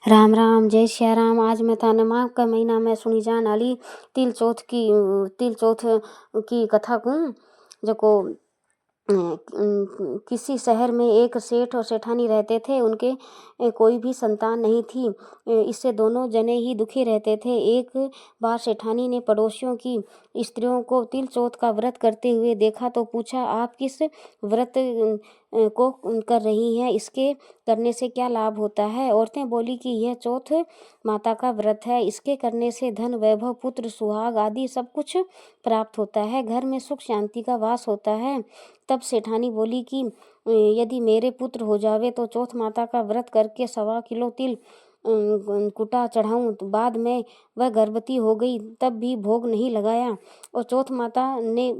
राम राम जय सिया राम। आज मैं थाने माघ का महीना में सुनी जाने वाली तिल चौथ की कथा कहूँ। जो किसी शहर में एक सेठ और सेठानी रहते थे। उनके कोई भी संतान नहीं थी। इससे दोनों जने ही दुखी रहते थे। एक बार सेठानी ने पड़ोसियों की स्त्रियों को तिल चौथ का व्रत करते हुए देखा तो पूछा, आप किस व्रत को कर रही हैं? इसके करने से क्या लाभ होता है? औरतें बोली कि यह चौथ माता का व्रत है। इसके करने से धन, वैभव, पुत्र, सुहाग आदि सब कुछ प्राप्त होता है। घर में सुख शांति का वास होता है। तब सेठानी बोली कि यदि मेरे पुत्र हो जावे तो चौथ माता का व्रत करके 1.25 किलो तिल कुटा चढ़ाऊं। तो बाद में वह गर्भवती हो गई, तब भी भोग नहीं लगाया। और चौथ माता ने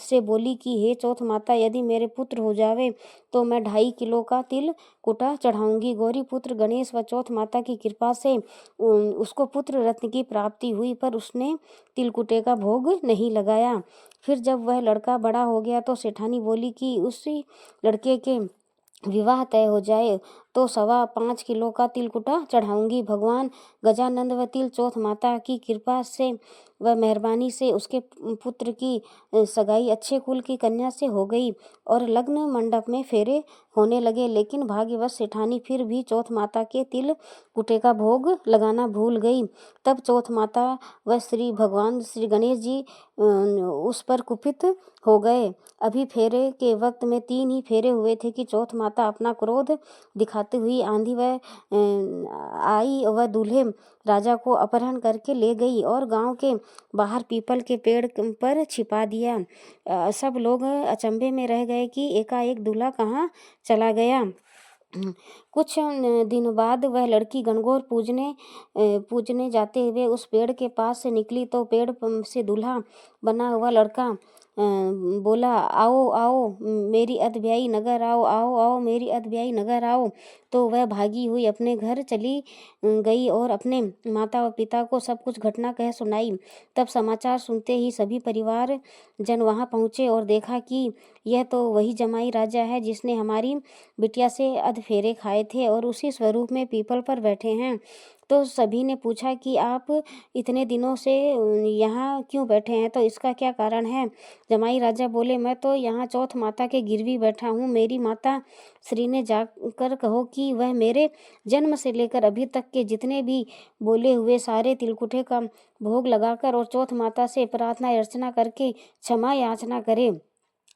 से बोली कि हे चौथ माता, यदि मेरे पुत्र हो जावे तो मैं 2.5 किलो का तिल कुटा चढ़ाऊंगी। गौरी पुत्र गणेश व चौथ माता की कृपा से उसको पुत्र रत्न की प्राप्ति हुई, पर उसने तिलकुटे का भोग नहीं लगाया। फिर जब वह लड़का बड़ा हो गया तो सेठानी बोली कि उसी लड़के के विवाह तय हो जाए तो 5.25 किलो का तिलकुटा चढ़ाऊंगी। भगवान गजानंद व तिल चौथ माता की कृपा से व मेहरबानी से उसके पुत्र की सगाई अच्छे कुल की कन्या से हो गई और लग्न मंडप में फेरे होने लगे। लेकिन भाग्यवश सेठानी फिर भी चौथ माता के तिल कुटे का भोग लगाना भूल गई। तब चौथ माता व भगवान श्री गणेश जी उस पर कुपित हो गए। अभी फेरे के वक्त में 3 ही फेरे हुए थे कि चौथ माता अपना क्रोध दिखाते हुई आंधी व आई व दूल्हे राजा को अपहरण करके ले गई और गांव के बाहर पीपल के पेड़ पर छिपा दिया। सब लोग अचंभे में रह गए कि एकाएक दूल्हा कहाँ चला गया। कुछ दिन बाद वह लड़की गणगौर पूजने जाते हुए उस पेड़ के पास से निकली तो पेड़ से दूल्हा बना हुआ लड़का बोला, आओ आओ मेरी अधब्याई नगर आओ, आओ आओ मेरी अधब्याई नगर आओ। तो वह भागी हुई अपने घर चली गई और अपने माता व पिता को सब कुछ घटना कह सुनाई। तब समाचार सुनते ही सभी परिवार जन वहां पहुंचे और देखा कि यह तो वही जमाई राजा है जिसने हमारी बिटिया से अधफेरे खाए थे और उसी स्वरूप में पीपल पर बैठे हैं। तो सभी ने पूछा कि आप इतने दिनों से यहाँ क्यों बैठे हैं, तो इसका क्या कारण है? जमाई राजा बोले, मैं तो यहाँ चौथ माता के गिरवी बैठा हूँ। मेरी माता श्री ने जाकर कहो कि वह मेरे जन्म से लेकर अभी तक के जितने भी बोले हुए सारे तिलकुटे का भोग लगाकर और चौथ माता से प्रार्थना अर्चना करके क्षमा याचना करे,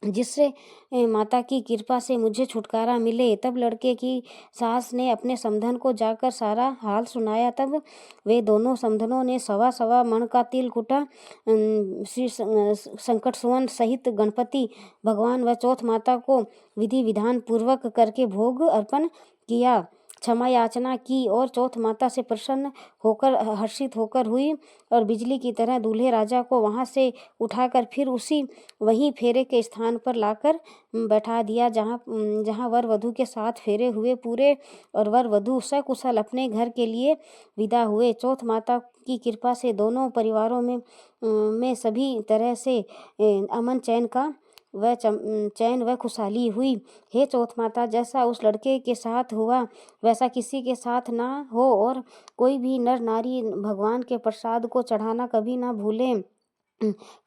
जिससे माता की कृपा से मुझे छुटकारा मिले। तब लड़के की सास ने अपने समधन को जाकर सारा हाल सुनाया। तब वे दोनों समधनों ने 1.25 मन का तिल कुटा श्री संकट सुवन सहित गणपति भगवान व चौथ माता को विधि विधान पूर्वक करके भोग अर्पण किया, क्षमा याचना की और चौथ माता से प्रसन्न होकर हर्षित होकर हुई और बिजली की तरह दूल्हे राजा को वहां से उठाकर फिर उसी वहीं फेरे के स्थान पर लाकर बैठा दिया जहां वर वधू के 7 फेरे हुए पूरे और वर वधू सकुशल अपने घर के लिए विदा हुए। चौथ माता की कृपा से दोनों परिवारों में सभी तरह से अमन चैन व खुशहाली हुई। हे चौथ माता, जैसा उस लड़के के साथ हुआ वैसा किसी के साथ ना हो और कोई भी नर नारी भगवान के प्रसाद को चढ़ाना कभी ना भूलें।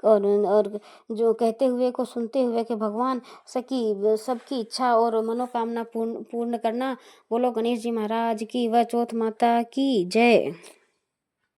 और जो कहते हुए को सुनते हुए कि भगवान सबकी इच्छा और मनोकामना पूर्ण करना। बोलो गणेश जी महाराज की व चौथ माता की जय।